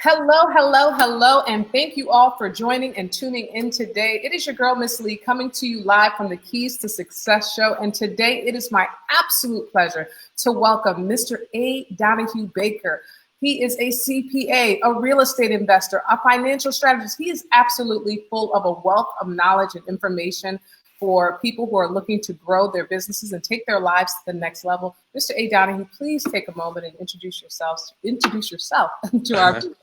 Hello, hello, hello, and thank you all for joining and tuning in today. It is your girl, Miss Lee, coming to you live from the Keys to Success show. And today it is my absolute pleasure to welcome Mr. A. Donahue Baker. He is a CPA, a real estate investor, a financial strategist. He is absolutely full of a wealth of knowledge and information for people who are looking to grow their businesses and take their lives to the next level. Mr. A. Donahue, please take a moment and introduce yourself to our people.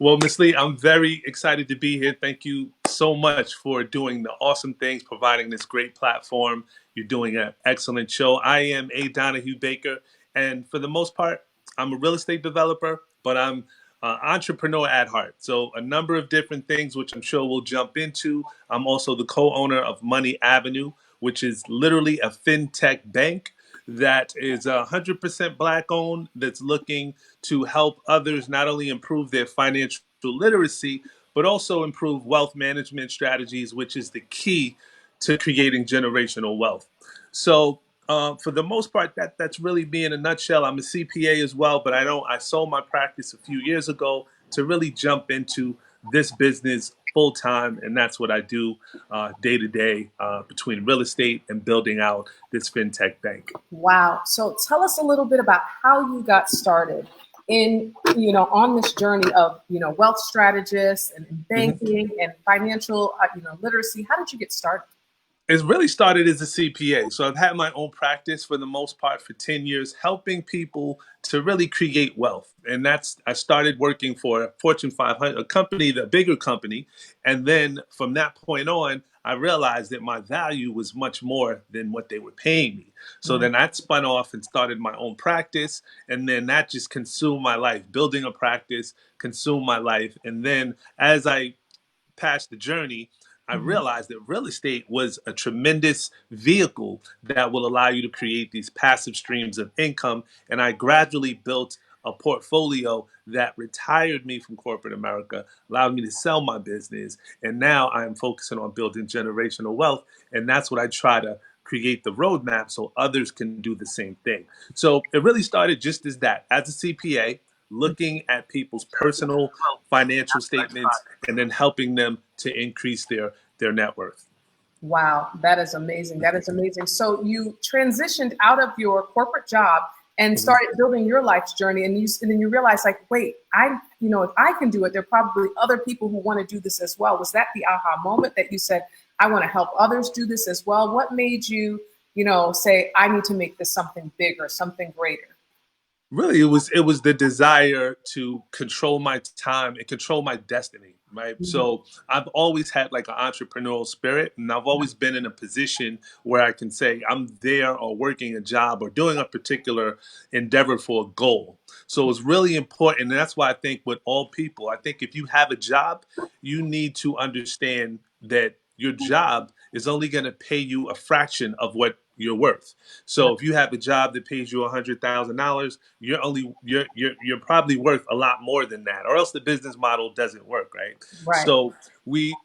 Well, Miss Lee, I'm very excited to be here. Thank you so much for doing the awesome things, providing this great platform. You're doing an excellent show. I am A. Donahue Baker, and for the most part, I'm a real estate developer, but I'm an entrepreneur at heart. So a number of different things, which I'm sure we'll jump into. I'm also the co-owner of Money Avenue, which is literally a fintech bank that is 100% black owned, that's looking to help others not only improve their financial literacy, but also improve wealth management strategies, which is the key to creating generational wealth. So, for the most part, that's really me in a nutshell. I'm a CPA as well, but I sold my practice a few years ago to really jump into this business full time, and that's what I do day to day between real estate and building out this fintech bank. Wow. So tell us a little bit about how you got started in, on this journey of, wealth strategists and Mhm. banking and financial, literacy. How did you get started? It really started as a CPA. So I've had my own practice for the most part for 10 years, helping people to really create wealth. And I started working for a Fortune 500, a company, the bigger company. And then from that point on, I realized that my value was much more than what they were paying me. So Mhm. then I spun off and started my own practice. And then that just consumed my life. Building a practice consumed my life. And then as I past the journey, I Mhm. realized that real estate was a tremendous vehicle that will allow you to create these passive streams of income. And I gradually built a portfolio that retired me from corporate America, allowed me to sell my business. And now I'm focusing on building generational wealth. And that's what I try to create the roadmap so others can do the same thing. So it really started just as that, as a CPA, looking at people's personal financial statements and then helping them to increase their net worth. Wow, that is amazing. That is amazing. So you transitioned out of your corporate job and Mhm. started building your life's journey, and then you realized, like, wait, if I can do it, there are probably other people who want to do this as well. Was that the aha moment that you said, I want to help others do this as well? What made you, say, I need to make this something bigger, something greater? Really, it was the desire to control my time and control my destiny, right? Mhm. So I've always had like an entrepreneurial spirit, and I've always been in a position where I can say I'm there or working a job or doing a particular endeavor for a goal. So it's really important, and that's why I think with all people, I think if you have a job, you need to understand that your job is only going to pay you a fraction of what you're worth. So if you have a job that pays you $100,000, you're probably worth a lot more than that, or else the business model doesn't work, right? Right.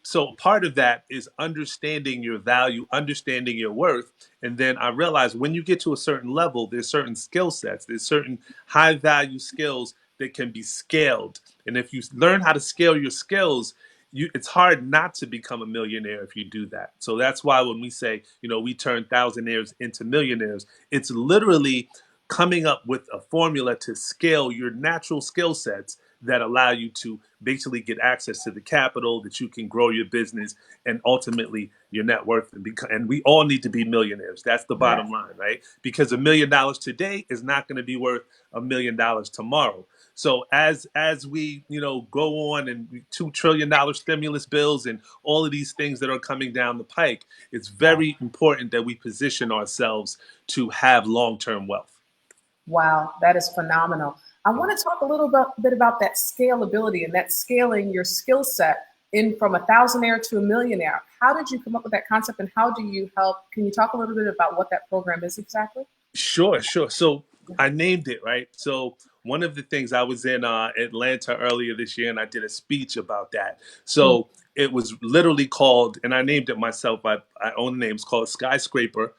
So part of that is understanding your value, understanding your worth, and then I realized when you get to a certain level, there's certain skill sets, there's certain high value skills that can be scaled, and if you learn how to scale your skills, it's hard not to become a millionaire if you do that. So that's why when we say, we turn thousandaires into millionaires, it's literally coming up with a formula to scale your natural skill sets that allow you to basically get access to the capital that you can grow your business and ultimately your net worth. And we all need to be millionaires. That's the bottom Yes. line, right? Because $1 million today is not going to be worth $1 million tomorrow. So as we go on and $2 trillion stimulus bills and all of these things that are coming down the pike, it's very important that we position ourselves to have long term wealth. Wow, that is phenomenal. I want to talk a little bit about that scalability and that scaling your skill set in from a thousandaire to a millionaire. How did you come up with that concept and how do you help? Can you talk a little bit about what that program is exactly? Sure, sure. So I named it, right. So one of the things, I was in Atlanta earlier this year and I did a speech about that. Mm. So it was literally called, and I named it myself. I own the name. It's called Skyscraper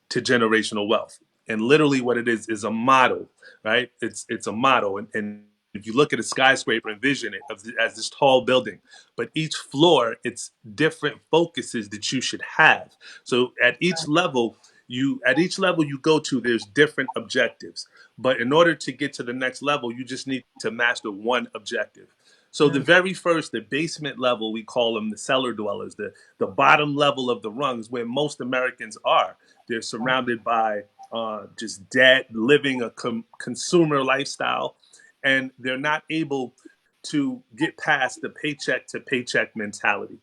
to Generational Wealth. And literally what it is a model, right? It's a model. And if you look at a skyscraper, envision it as this tall building, but each floor, it's different focuses that you should have. So at each level you go to, there's different objectives. But in order to get to the next level, you just need to master one objective. So the very first, the basement level, we call them the cellar dwellers, the bottom level of the rungs, where most Americans are. They're surrounded by just debt, living a consumer lifestyle, and they're not able to get past the paycheck to paycheck mentality.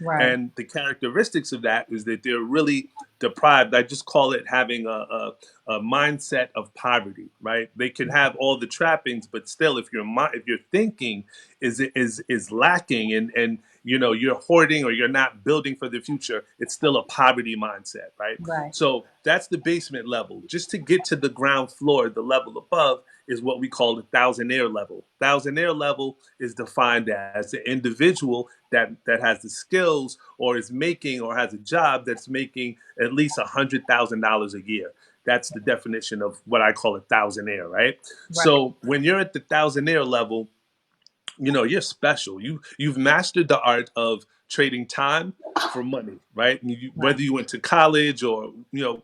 Right. And the characteristics of that is that they're really deprived. I just call it having a mindset of poverty, right? They can have all the trappings, but still, if your thinking is lacking, and you're hoarding or you're not building for the future, it's still a poverty mindset, right? Right. So that's the basement level. Just to get to the ground floor, the level above is what we call the thousandaire level. Thousandaire level is defined as the individual that has the skills or is making or has a job that's making at least $100,000 a year. That's the definition of what I call a thousandaire, right? Right. So when you're at the thousandaire level, you're special. You've mastered the art of trading time for money, right? Right. Whether you went to college or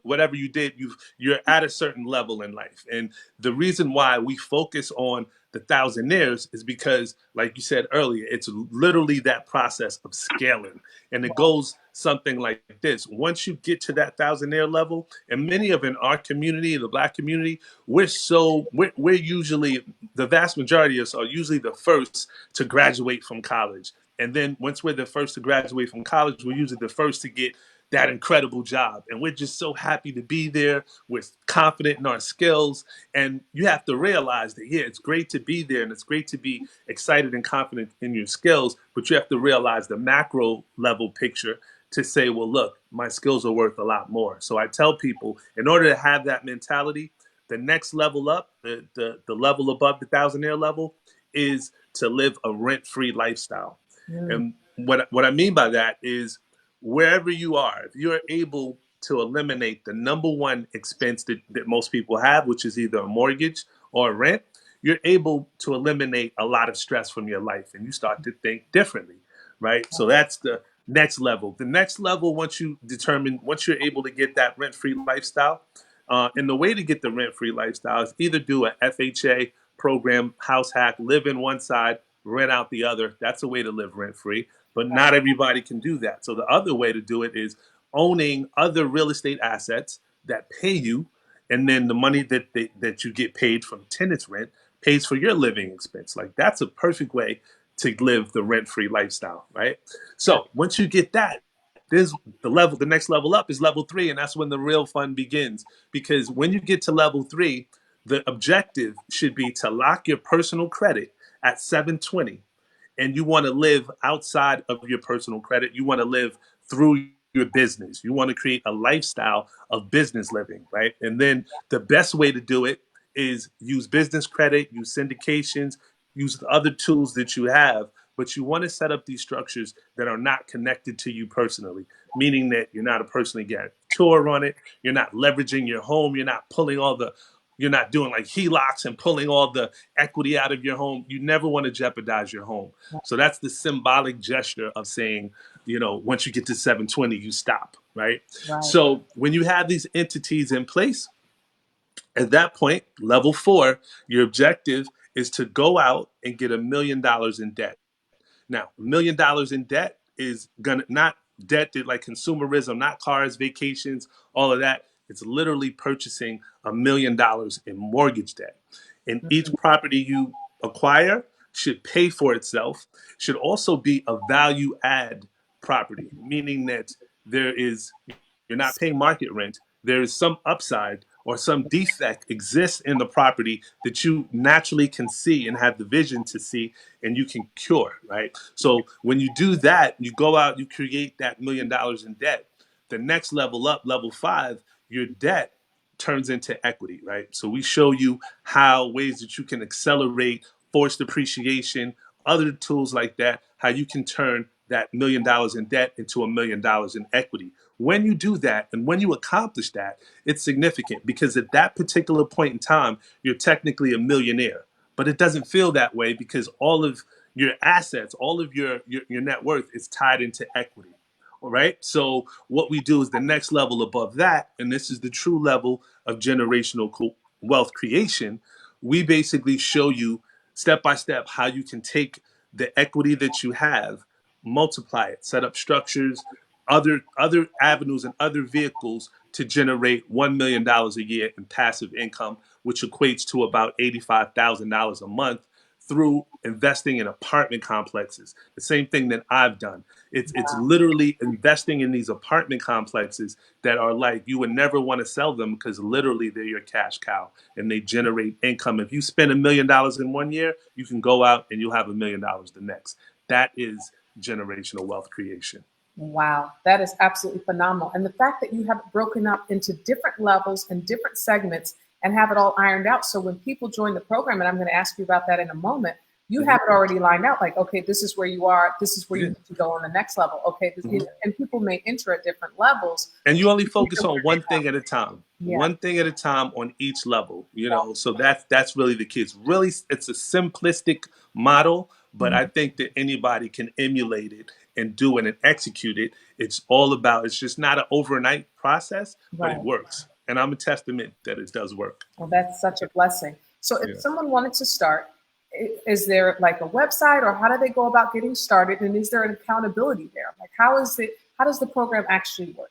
whatever you did, you're at a certain level in life. And the reason why we focus on the thousandaires is because, like you said earlier, it's literally that process of scaling, and it goes something like this. Once you get to that thousandaire level, and many of in our community, the Black community, we're usually, the vast majority of us are usually the first to graduate from college. And then once we're the first to graduate from college, we're usually the first to get that incredible job. And we're just so happy to be there. We're confident in our skills. And you have to realize that, yeah, it's great to be there and it's great to be excited and confident in your skills. But you have to realize the macro level picture to say, well, look, my skills are worth a lot more. So I tell people, in order to have that mentality, the next level up, the level above the thousandaire level, is to live a rent-free lifestyle. Mm. And what I mean by that is, wherever you are, if you're able to eliminate the number one expense that most people have, which is either a mortgage or rent, you're able to eliminate a lot of stress from your life, and you start to think differently, right? So that's the next level. The next level, once you're able to get that rent-free lifestyle, and the way to get the rent-free lifestyle is either do a FHA program, house hack, live in one side, rent out the other. That's a way to live rent-free, but not everybody can do that. So the other way to do it is owning other real estate assets that pay you, and then the money that you get paid from tenants' rent pays for your living expense. Like, that's a perfect way to live the rent-free lifestyle, right? So once you get that, there's the next level up is level three, and that's when the real fun begins. Because when you get to level three, the objective should be to lock your personal credit at 720, and you want to live outside of your personal credit. You want to live through your business. You want to create a lifestyle of business living, right? And then the best way to do it is use business credit, use syndications, use the other tools that you have. But you want to set up these structures that are not connected to you personally, meaning that you're not a personally guarantor on it. You're not leveraging your home. You're not doing like HELOCs and pulling all the equity out of your home. You never want to jeopardize your home. So that's the symbolic gesture of saying, once you get to 720, you stop, right? Right. So when you have these entities in place, at that point, level four, your objective is to go out and get $1 million in debt. Now, $1 million in debt is gonna not debt that like consumerism, not cars, vacations, all of that. It's literally purchasing $1 million in mortgage debt. And each property you acquire should pay for itself, should also be a value add property, meaning that you're not paying market rent. There is some upside or some defect exists in the property that you naturally can see and have the vision to see, and you can cure, right? So when you do that, you go out, you create that $1 million in debt. The next level up, level five, your debt turns into equity, right? So we show you how ways that you can accelerate forced depreciation, other tools like that, how you can turn that $1 million in debt into $1 million in equity. When you do that and when you accomplish that, it's significant because at that particular point in time, you're technically a millionaire. but it doesn't feel that way because all of your assets, all of your net worth is tied into equity. All right. So what we do is the next level above that, and this is the true level of generational wealth creation. We basically show you step by step how you can take the equity that you have, multiply it, set up structures, other avenues and other vehicles to generate $1 million a year in passive income, which equates to about $85,000 a month through investing in apartment complexes. The same thing that I've done. It's Wow. literally investing in these apartment complexes that are like you would never want to sell them because literally they're your cash cow and they generate income. If you spend $1 million in one year, you can go out and you'll have $1 million the next. That is generational wealth creation. Wow, that is absolutely phenomenal. And the fact that you have it broken up into different levels and different segments and have it all ironed out. So when people join the program, and I'm going to ask you about that in a moment, you Mm-hmm. have it already lined out. Like, okay, this is where you are. This is where you Yeah. need to go on the next level. Okay. Mm-hmm. And people may enter at different levels. And you only You need to focus on work it one out. thing at a time, Yeah. one thing at a time on each level, so that's really the key. It's a simplistic model, but I Mhm. think that anybody can emulate it and do it and execute it. It's just not an overnight process, but it Right. works, and I'm a testament that it does work. Well, that's such a blessing. So if Yeah. someone wanted to start, is there like a website or how do they go about getting started? And is there an accountability there? Like how does the program actually work?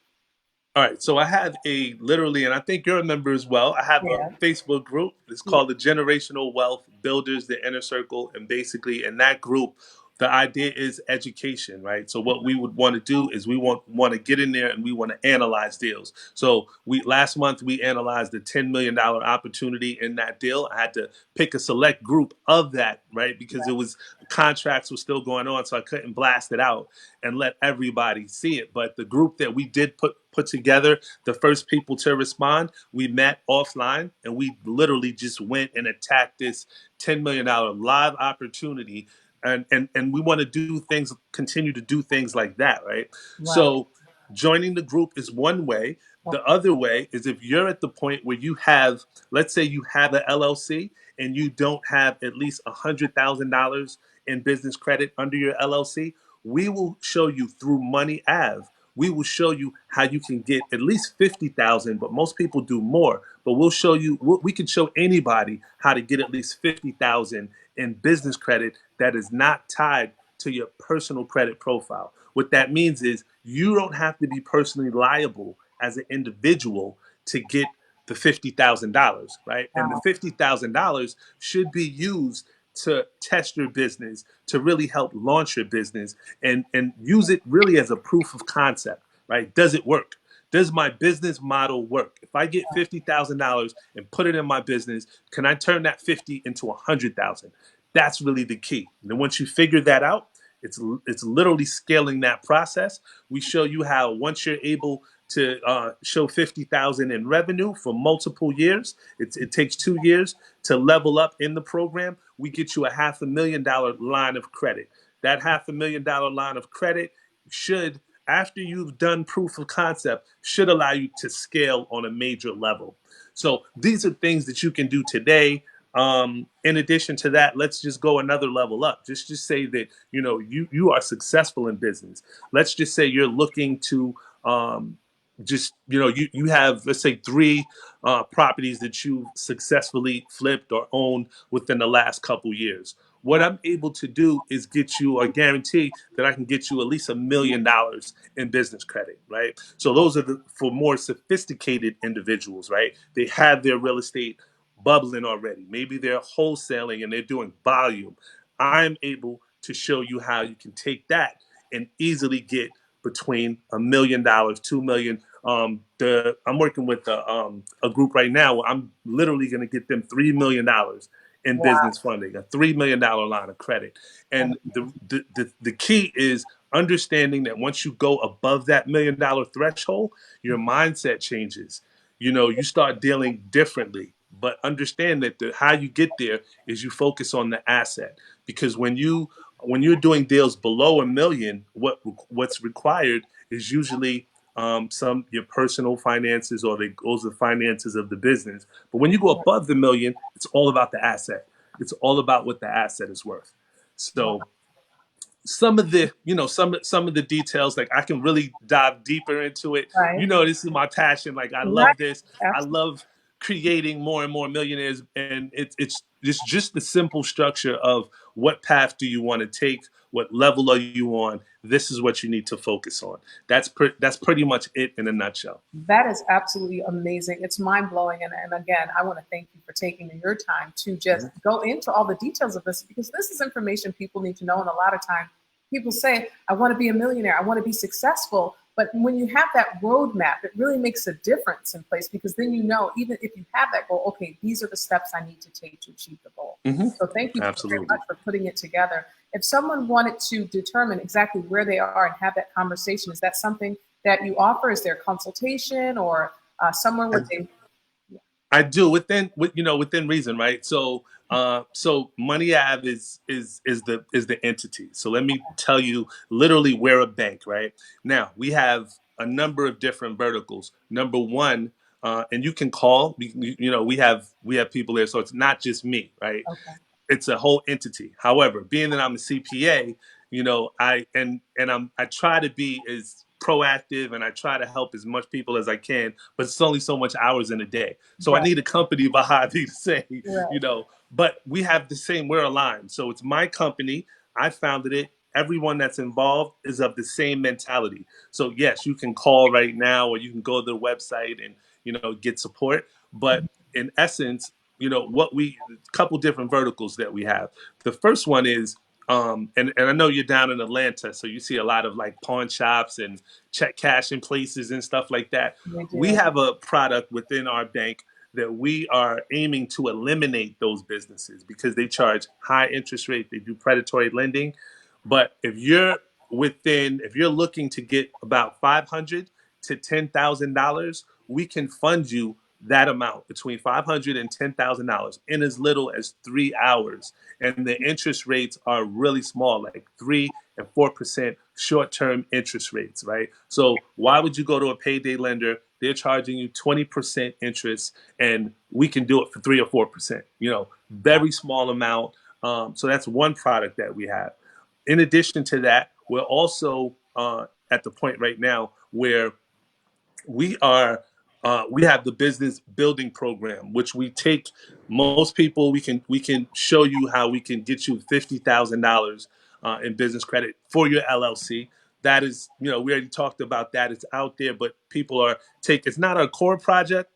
All right, so I have a literally, and I think you're a member as well. I have a Yeah. Facebook group. It's Yeah. called the Generational Wealth Builders, the Inner Circle, and basically in that group, the idea is education, right? So what we would want to do is we want to get in there and we want to analyze deals. So we last month we analyzed the $10 million opportunity in that deal. I had to pick a select group of that, right? Because it was contracts were still going on, so I couldn't blast it out and let everybody see it. But the group that we did put together, the first people to respond, we met offline and we literally just went and attacked this $10 million live opportunity. And we want to do things, continue to do things like that, right? Right. So joining the group is one way. The Okay. other way is if you're at the point where you have, let's say you have an LLC and you don't have at least $100,000 in business credit under your LLC, we will show you through Money Ave. We will show you how you can get at least 50,000, but most people do more. But we'll show you, we can show anybody how to get at least 50,000 in business credit that is not tied to your personal credit profile. What that means is you don't have to be personally liable as an individual to get the $50,000, right? And the Wow. $50,000 should be used to test your business, to really help launch your business, and use it really as a proof of concept, right? Does it work? Does my business model work? If I get $50,000 and put it in my business, can I turn that 50 into 100,000? That's really the key. And then once you figure that out, it's literally scaling that process. We show you how once you're able to show 50,000 in revenue for multiple years, it takes 2 years to level up in the program. We get you a $500,000 line of credit. That $500,000 line of credit should, after you've done proof of concept, should allow you to scale on a major level. So these are things that you can do today. In addition to that, let's just go another level up. Just say that you are successful in business. Let's just say you're looking to just you have, let's say, three properties that you successfully flipped or owned within the last couple years. What I'm able to do is get you or guarantee that I can get you at least $1 million in business credit, right? So those are for more sophisticated individuals, right? They have their real estate bubbling already. Maybe they're wholesaling and they're doing volume. I'm able to show you how you can take that and easily get between $1 million, 2 million. I'm working with a group right now where I'm literally going to get them $3 million in Wow. business funding, a $3 million line of credit. And the key is understanding that once you go above that $1 million threshold, your mindset changes. You start dealing differently. But understand that how you get there is you focus on the asset, because when you're doing deals below $1 million, what's required is usually some your personal finances or the finances of the business. But when you go above the million, it's all about the asset. It's all about what the asset is worth. Wow. So some of the some of the details, like I can really dive deeper into it. Right. This is my passion. Like I Right. love this. I Absolutely. love creating more and more millionaires, and it's just the simple structure of what path do you want to take, what level are you on, this is what you need to focus on. That's pretty much it in a nutshell. That is absolutely amazing. It's mind blowing. And again, I want to thank you for taking your time to just go into all the details of this because this is information people need to know. And a lot of time people say, I want to be a millionaire, I want to be successful. But when you have that roadmap, it really makes a difference in place because then you know, even if you have that goal, okay, these are the steps I need to take to achieve the goal. Hmm. So thank you very Absolutely. much for putting it together. If someone wanted to determine exactly where they are and have that conversation, is that something that you offer? Is there a consultation or somewhere where they? I do within reason, right? So Money Ave is the entity. So let me tell you, literally, we're a bank, right? Now we have a number of different verticals. Number one, and you can call. We have people there, so it's not just me, right? Okay. It's a whole entity. However, being that I'm a CPA, I try to be as proactive and I try to help as much people as I can, but it's only so much hours in a day. So I Right. need a company behind me to say, Right. but we have the same, we're aligned. So it's my company. I founded it. Everyone that's involved is of the same mentality. So yes, you can call right now or you can go to the website and, get support. But in essence, what we a couple different verticals that we have. The first one is and I know you're down in Atlanta, so you see a lot of like pawn shops and check cashing places and stuff like that. We We do. have a product within our bank that we are aiming to eliminate those businesses because they charge high interest rate, they do predatory lending. But if you're looking to get about $500 to $10,000, we can fund you that amount between $500 and $10,000 in as little as 3 hours, and the interest rates are really small, like 3% and 4% short-term interest rates, right? So why would you go to a payday lender? They're charging you 20% interest, and we can do it for 3 or 4%. Very small amount. So that's one product that we have. In addition to that, we're also at the point right now where we have the business building program, which we take most people. We can show you how we can get you $50,000 in business credit for your LLC. That is, we already talked about that. It's out there, but people are take. It's not our core product,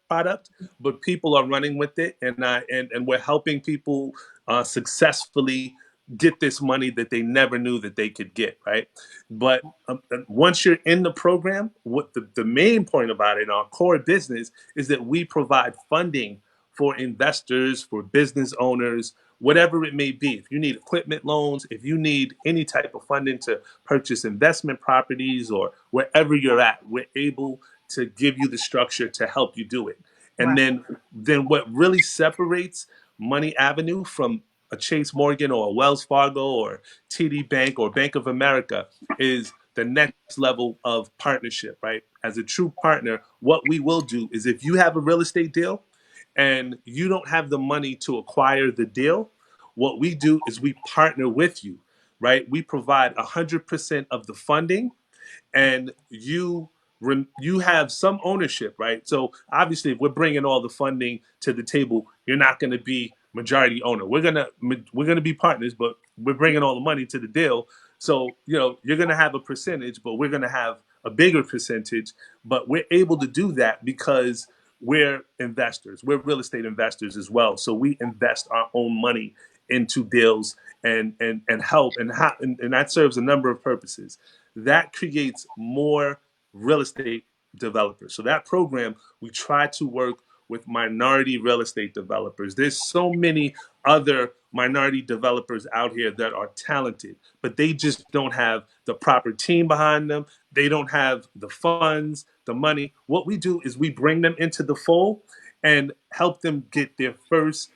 but people are running with it, and we're helping people successfully get this money that they never knew that they could get, right? But once you're in the program, what the main point about it, our core business, is that we provide funding for investors, for business owners, whatever it may be. If you need equipment loans, if you need any type of funding to purchase investment properties or wherever you're at, we're able to give you the structure to help you do it. And Right. then what really separates Money Avenue from a Chase Morgan or a Wells Fargo or TD Bank or Bank of America is the next level of partnership, right? As a true partner, what we will do is if you have a real estate deal and you don't have the money to acquire the deal, what we do is we partner with you, right? We provide 100% of the funding, and you have some ownership, right? So obviously, if we're bringing all the funding to the table, you're not going to be majority owner. We're gonna be partners, but we're bringing all the money to the deal. So you're going to have a percentage, but we're going to have a bigger percentage. But we're able to do that because we're investors. We're real estate investors as well. So we invest our own money into deals and help and that serves a number of purposes. That creates more real estate developers. So that program, we try to work with minority real estate developers. There's so many other minority developers out here that are talented, but they just don't have the proper team behind them. They don't have the funds, the money. What we do is we bring them into the fold and help them get their first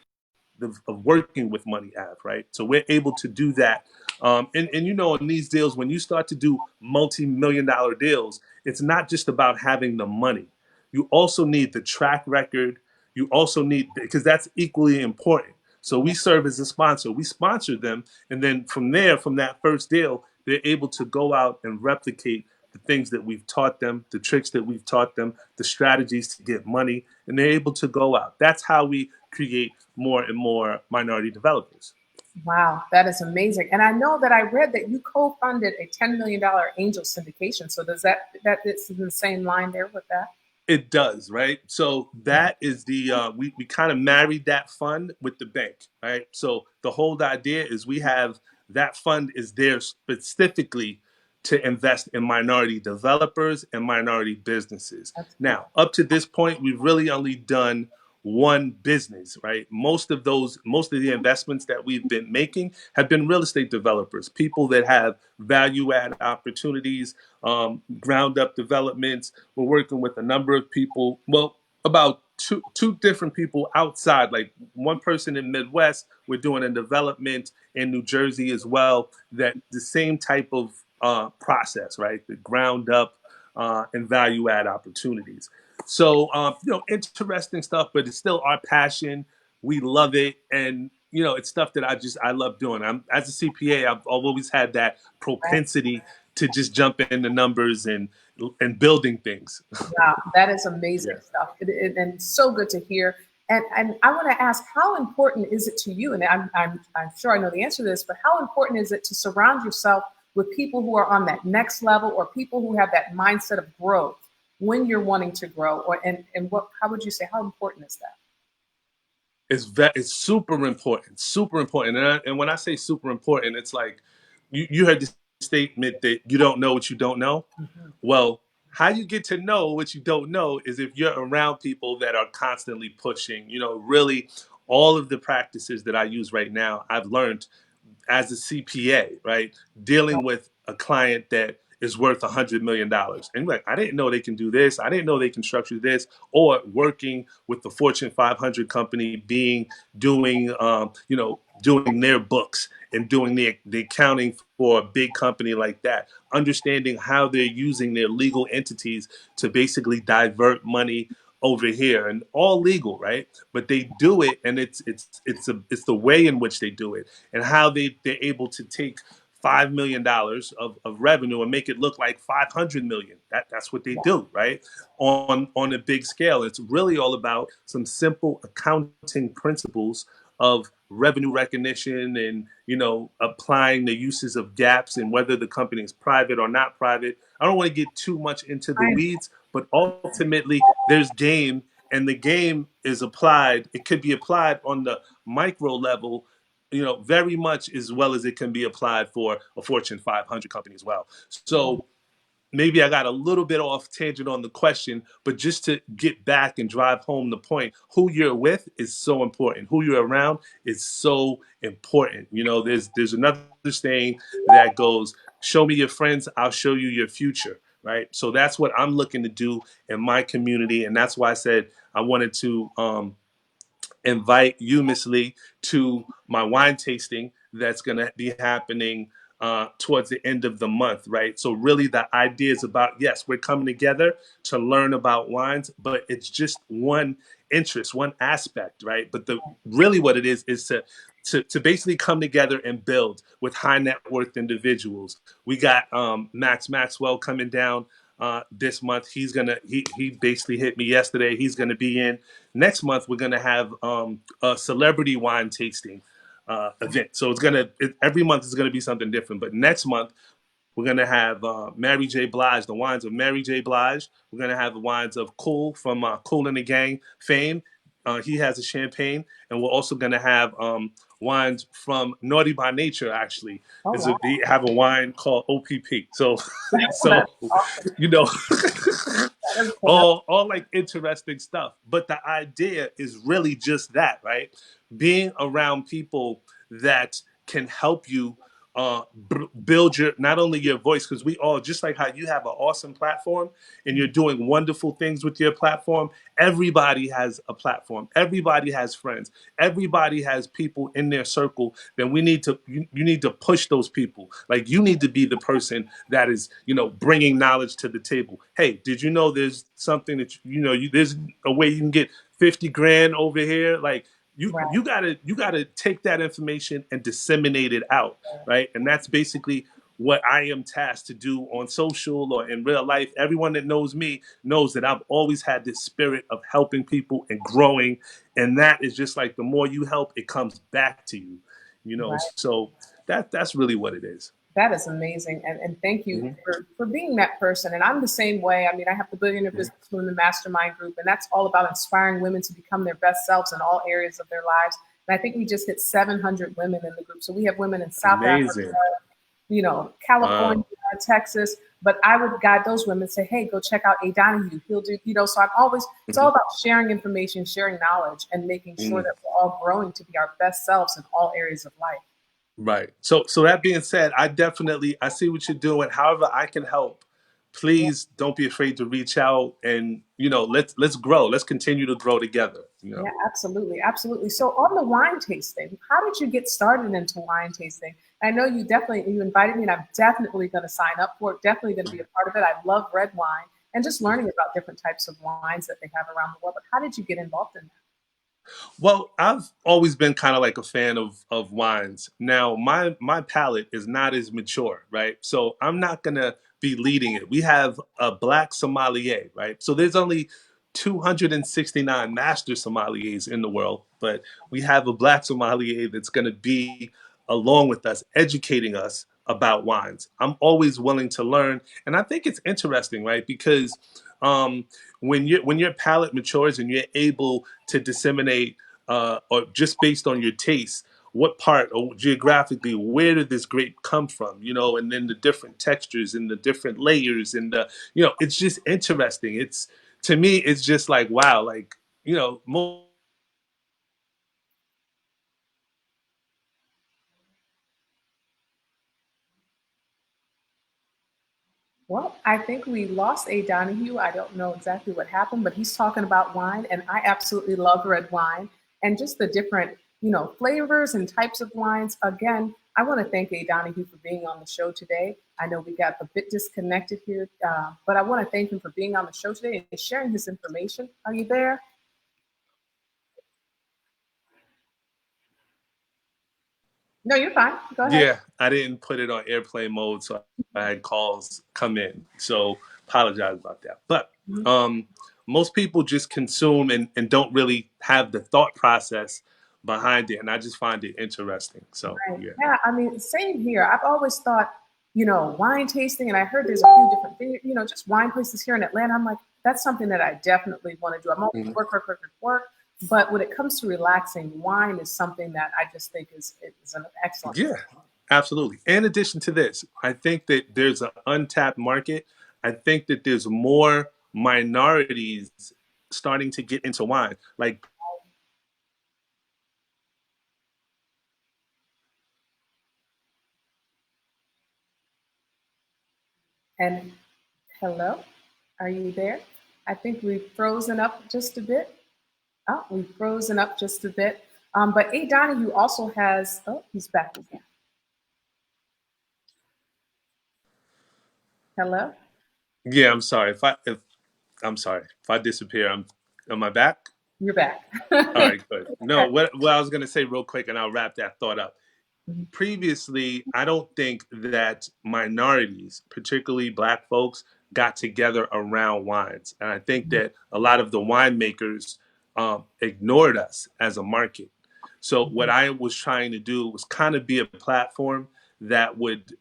of working with Money Ave, right? So we're able to do that. And in these deals, when you start to do multi-million dollar deals, it's not just about having the money. You also need the track record. You also need, because that's equally important. So we serve as a sponsor. We sponsor them, and then from there, from that first deal, they're able to go out and replicate the things that we've taught them, the tricks that we've taught them, the strategies to get money, and they're able to go out. That's how we create more and more minority developers. Wow, that is amazing. And I know that I read that you co-funded a $10 million angel syndication. So does that it's in the same line there with that? It does, right? So that is the we kind of married that fund with the bank, right? So the whole idea is we have that fund is there specifically to invest in minority developers and minority businesses. That's Now, cool. up to this point, we've really only done one business, right? Most of the investments that we've been making have been real estate developers, people that have value add opportunities, ground up developments. We're working with a number of people. Well, about two different people outside, like one person in Midwest. We're doing a development in New Jersey as well. That the same type of process, right? The ground up and value add opportunities. So interesting stuff, but it's still our passion. We love it, and it's stuff that I love doing. I'm as a CPA, I've always had that Right. propensity to just jump into numbers and building things. Wow, that is amazing Yeah. stuff. And so good to hear. And I want to ask, how important is it to you? And I'm sure I know the answer to this, but how important is it to surround yourself with people who are on that next level or people who have that mindset of growth when you're wanting to grow? Or and what how would you say how important is that? It's super important, super important. And when I say super important, it's like you heard the statement that you don't know what you don't know. Mhm. Well, how you get to know what you don't know is if you're around people that are constantly pushing. Really, all of the practices that I use right now, I've learned as a CPA, right? Dealing with a client that is worth $100 million, and like, I didn't know they can do this. I didn't know they can structure this. Or working with the Fortune 500 company, doing their books and doing the accounting for a big company like that, understanding how they're using their legal entities to basically divert money over here, and all legal, right? But they do it, and it's the way in which they do it, and how they're able to take $5 million of revenue and make it look like 500 million. That's what they Yeah. do, right? On a big scale. It's really all about some simple accounting principles of revenue recognition, and applying the uses of gaps and whether the company is private or not private. I don't want to get too much into the I, weeds, but ultimately there's game, and the game is applied. It could be applied on the micro level, very much as well as it can be applied for a Fortune 500 company as well. So maybe I got a little bit off tangent on the question, but just to get back and drive home the point, who you're with is so important. Who you're around is so important. There's another saying that goes, "Show me your friends, I'll show you your future." Right. So that's what I'm looking to do in my community, and that's why I said I wanted to invite you, Miss Lee, to my wine tasting that's going to be happening towards the end of the month, right? So, really, the idea is about, yes, we're coming together to learn about wines, but it's just one interest, one aspect, right? But really what it is to basically come together and build with high net worth individuals. We got Max Maxwell coming down this month. He basically hit me yesterday. He's gonna be in. Next month we're gonna have a celebrity wine tasting event. So every month is gonna be something different. But next month we're gonna have Mary J. Blige, the wines of Mary J. Blige. We're gonna have the wines of Cool from Cool and the Gang fame. He has a champagne, and we're also gonna have wines from Naughty by Nature. Actually, oh wow, they have a wine called OPP. So, that's so awesome. you know, That is cool. all like interesting stuff. But the idea is really just that, right? Being around people that can help you build your not only your voice, because we all, just like how you have an awesome platform and you're doing wonderful things with your platform. Everybody has a platform, everybody has friends, everybody has people in their circle. Then you need to push those people. Like, you need to be the person that is bringing knowledge to the table. Hey, did you know there's something that there's a way you can get 50 grand over here? Like, Right. you gotta take that information and disseminate it out, right? And that's basically what I am tasked to do on social or in real life. Everyone that knows me knows that I've always had this spirit of helping people and growing, and that is just like the more you help, it comes back to you, you know. Right. So that's really what it is. That is amazing. And thank you Mm-hmm. for being that person. And I'm the same way. I mean, I have the Billionaire Business Women Mastermind group, and that's all about inspiring women to become their best selves in all areas of their lives. And I think we just hit 700 women in the group. So we have women in South Africa, Amazing. California, Wow. Texas. But I would guide those women, say, hey, go check out A. Donahue. He'll do, so I'm always, it's all Mhm. about sharing information, sharing knowledge, and making sure Mm. that we're all growing to be our best selves in all areas of life. Right. So that being said, I see what you're doing. However, I can help. Yeah. Please don't be afraid to reach out, and let's grow. Let's continue to grow together. You Yeah, know. absolutely, absolutely. So on the wine tasting, how did you get started into wine tasting? I know you invited me, and I'm definitely going to sign up for it. Definitely going to be a part of it. I love red wine and just learning about different types of wines that they have around the world. But how did you get involved in that? Well, I've always been kind of like a fan of wines. Now, my palate is not as mature, right? So I'm not gonna be leading it. We have a black sommelier, right? So there's only 269 master sommeliers in the world, but we have a black sommelier that's gonna be along with us, educating us about wines. I'm always willing to learn, and I think it's interesting, right? Because um, when your palate matures and you're able to disseminate or just based on your taste, what part or geographically, where did this grape come from? And then the different textures and the different layers and it's just interesting. It's to me, it's just like wow, like most. Well, I think we lost A. Donahue. I don't know exactly what happened, but he's talking about wine, and I absolutely love red wine and just the different, flavors and types of wines. Again, I want to thank A. Donahue for being on the show today. I know we got a bit disconnected here, but I want to thank him for being on the show today and sharing his information. Are you there? No, you're fine. Go ahead. Yeah, I didn't put it on airplane mode, so I had calls come in. So apologize about that. But Mhm. um, most people just consume and don't really have the thought process behind it, and I just find it interesting. So Right. yeah. Yeah, I mean, same here. I've always thought, wine tasting, and I heard there's a few different things, just wine places here in Atlanta. I'm like, that's something that I definitely want to do. I'm always Mhm. work, work, work, work, work. But when it comes to relaxing, wine is something that I just think is an excellent. Yeah, absolutely. In addition to this, I think that there's an untapped market. I think that there's more minorities starting to get into wine. Like And hello, are you there? I think we've frozen up just a bit. Oh, we've frozen up just a bit. But A. Donahue also has, oh, he's back again. Hello, yeah, if I'm sorry if I disappear. Am I back? you're back. All right, good. No, what I was gonna say real quick, and I'll wrap that thought up. Previously, I don't think that minorities, particularly Black folks, got together around wines, and I think that a lot of the winemakers ignored us as a market. So what I was trying to do was kind of be a platform that would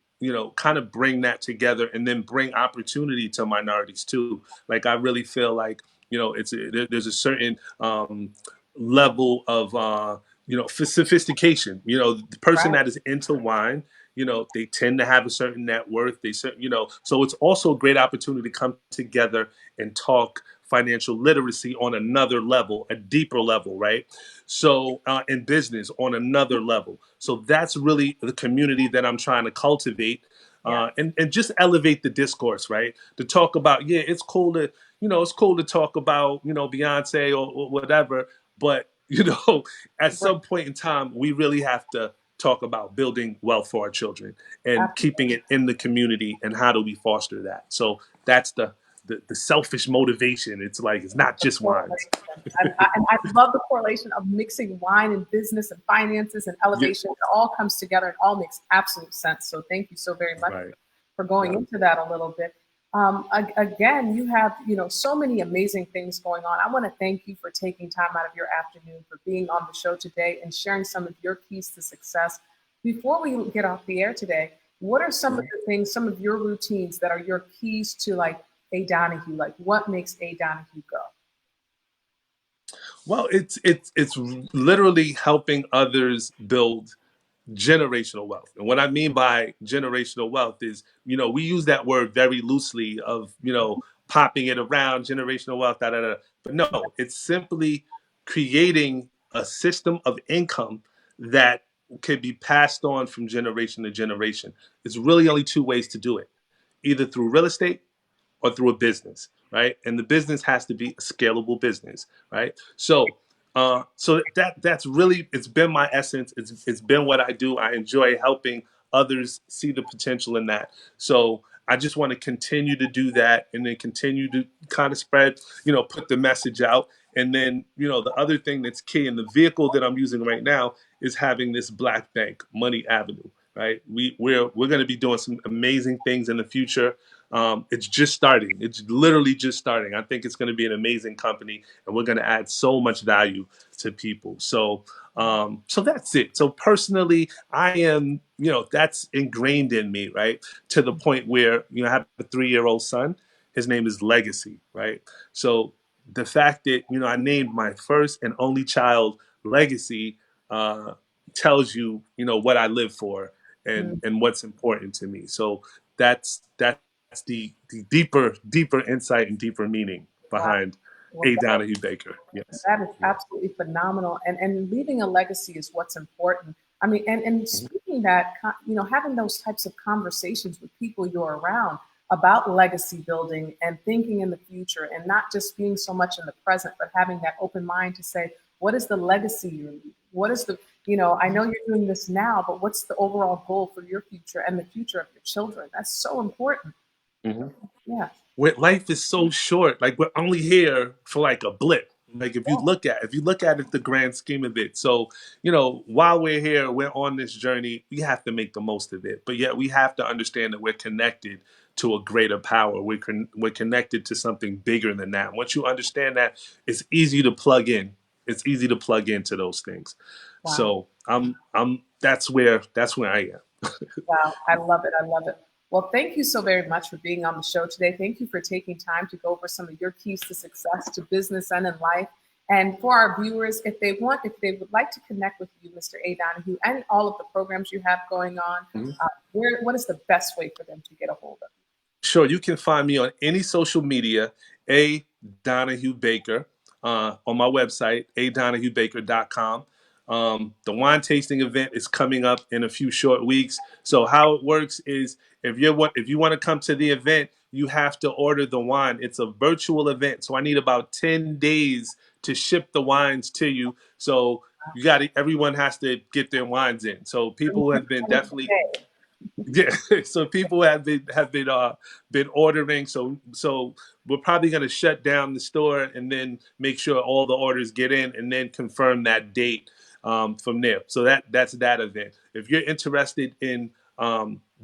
kind of bring that together and then bring opportunity to minorities too. Like I really feel like there's a certain level of for sophistication. The person Right. that is into wine, they tend to have a certain net worth. So it's also a great opportunity to come together and talk financial literacy on another level, a deeper level, right? So in business on another level. So that's really the community that I'm trying to cultivate. Yeah. And just elevate the discourse, right? To talk about, yeah, it's cool to talk about, Beyonce or whatever, but at Right. some point in time, we really have to talk about building wealth for our children and keeping it in the community and how do we foster that. So the selfish motivation. It's like it's not just wines. And I love the correlation of mixing wine and business and finances and Yeah, elevation. It all comes together. It all makes absolute sense. So thank you so very much right. for going Yeah. into that a little bit. Again, you have so many amazing things going on. I want to thank you for taking time out of your afternoon for being on the show today and sharing some of your keys to success. Before we get off the air today, what are some of the things, some of your routines that are your keys to like a Donahue? Like what makes a Donahue go? Well, it's literally helping others build generational wealth. And what I mean by generational wealth is, we use that word very loosely of, popping it around, generational wealth, da da da. But no, it's simply creating a system of income that could be passed on from generation to generation. It's really only two ways to do it, either through real estate or through a business, right? And the business has to be a scalable business, right? So that's really, it's been my essence. It's been what I do. I enjoy helping others see the potential in that. So I just want to continue to do that, and then continue to kind of spread, put the message out. And then, the other thing that's key, and the vehicle that I'm using right now is having this Black Bank Money Avenue, right? We're going to be doing some amazing things in the future. It's just starting. It's literally just starting. I think it's going to be an amazing company, and we're going to add so much value to people. So that's it. So personally, I am, that's ingrained in me, right? To the point where, I have a 3-year-old son. His name is Legacy, right? So the fact that, I named my first and only child Legacy, tells you, what I live for, and Mm, what's important to me. So that's the deeper insight and deeper meaning wow. behind Well, A. Donahue Baker. Yes. that is Yeah. absolutely phenomenal. And leaving a legacy is what's important. I mean, and Mhm. speaking that, having those types of conversations with people you're around about legacy building and thinking in the future and not just being so much in the present, but having that open mind to say, what is the legacy you leave? What is the, I know you're doing this now, but what's the overall goal for your future and the future of your children? That's so important. Mhm. Yeah. Where life is so short, like we're only here for like a blip. Like if you look at it, the grand scheme of it. So, while we're here, we're on this journey, we have to make the most of it. But yet we have to understand that we're connected to a greater power. We're connected to something bigger than that. Once you understand that, it's easy to plug in. It's easy to plug into those things. Wow. So I'm that's where I am. Wow, I love it. I love it. Well, thank you so very much for being on the show today. Thank you for taking time to go over some of your keys to success to business and in life. And for our viewers, if they would like to connect with you, Mr. A. Donahue, and all of the programs you have going on, what is the best way for them to get a hold of you? Sure, you can find me on any social media, A. Donahue Baker, on my website, adonahuebaker.com. The wine tasting event is coming up in a few short weeks. So how it works is if you want to come to the event, you have to order the wine. It's a virtual event, so I need about 10 days to ship the wines to you. So everyone has to get their wines in. So So you people can have been send it definitely. today. Yeah, so people have been ordering. So we're probably going to shut down the store and then make sure all the orders get in, and then confirm that date from there. So that's that event. If you're interested in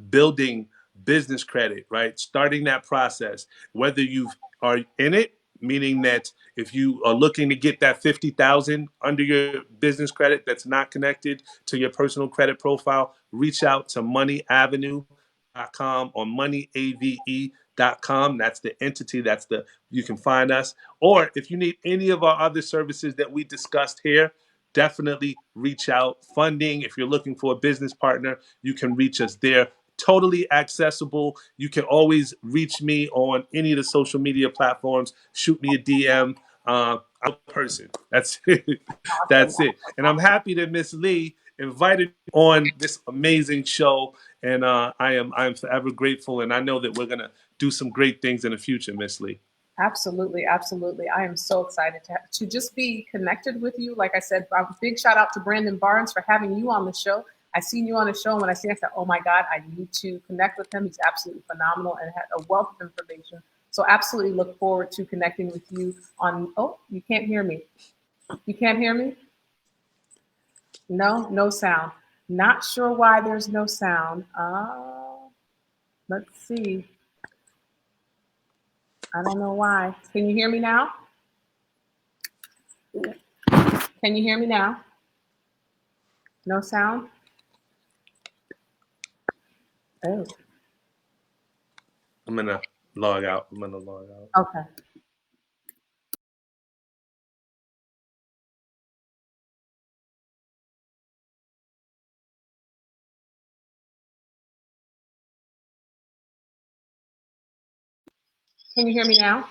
building business credit, right, starting that process, whether you are in it, meaning that if you are looking to get that 50,000 under your business credit that's not connected to your personal credit profile, reach out to moneyavenue.com or moneyave.com. That's the entity. You can find us. Or if you need any of our other services that we discussed here, definitely reach out. Funding, if you're looking for a business partner, you can reach us there. Totally accessible. You can always reach me on any of the social media platforms. Shoot me a DM. I'm a person. That's it. Awesome. That's it. And I'm happy that Miss Lee invited me on this amazing show. And I am forever grateful. And I know that we're gonna do some great things in the future, Miss Lee. Absolutely, absolutely. I am so excited to just be connected with you. Like I said, a big shout out to Brandon Barnes for having you on the show. I seen you on the show, and when I said, oh my God, I need to connect with him. He's absolutely phenomenal and had a wealth of information So absolutely look forward to connecting with you on, oh, you can't hear me. You can't hear me? No, no sound. Not sure why there's no sound. Let's see. I don't know why. Can you hear me now? Can you hear me now? No sound? Oh, I'm gonna log out. I'm gonna log out. okay. Can you hear me now?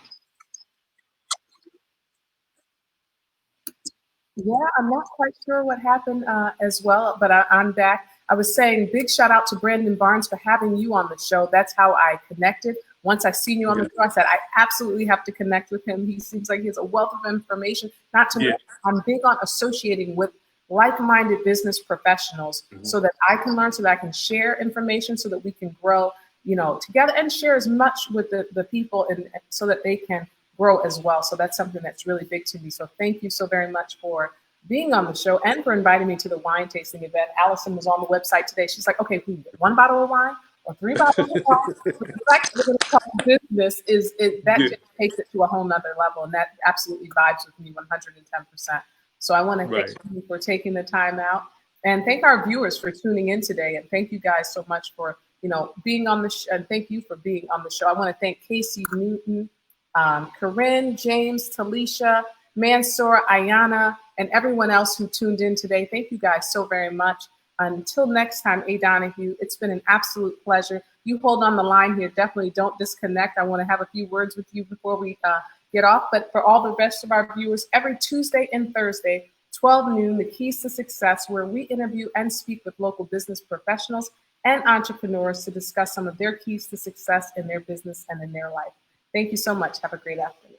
Yeah, I'm not quite sure what happened as well, but I'm back. I was saying big shout out to Brandon Barnes for having you on the show. That's how I connected. Once I seen you on the show, I said I absolutely have to connect with him. He seems like he has a wealth of information. Not to mention, I'm big on associating with like-minded business professionals so that I can learn, so that I can share information, so that we can grow, together and share as much with the people and so that they can grow as well. So that's something that's really big to me. So thank you so very much for being on the show and for inviting me to the wine tasting event. Allison was on the website today. She's like, okay, we get 1 bottle of wine or 3 bottles of wine. But the fact that we're going to talk business that just takes it to a whole nother level. And that absolutely vibes with me 110%. So I want to thank you for taking the time out and thank our viewers for tuning in today. And thank you guys so much for, being on the show. And thank you for being on the show. I want to thank Casey Newton, Corinne, James, Talisha, Mansour, Ayana, and everyone else who tuned in today. Thank you guys so very much. Until next time, A. Donahue, it's been an absolute pleasure. You hold on the line here. Definitely don't disconnect. I want to have a few words with you before we get off. But for all the rest of our viewers, every Tuesday and Thursday, 12 noon, The Keys to Success, where we interview and speak with local business professionals and entrepreneurs to discuss some of their keys to success in their business and in their life. Thank you so much. Have a great afternoon.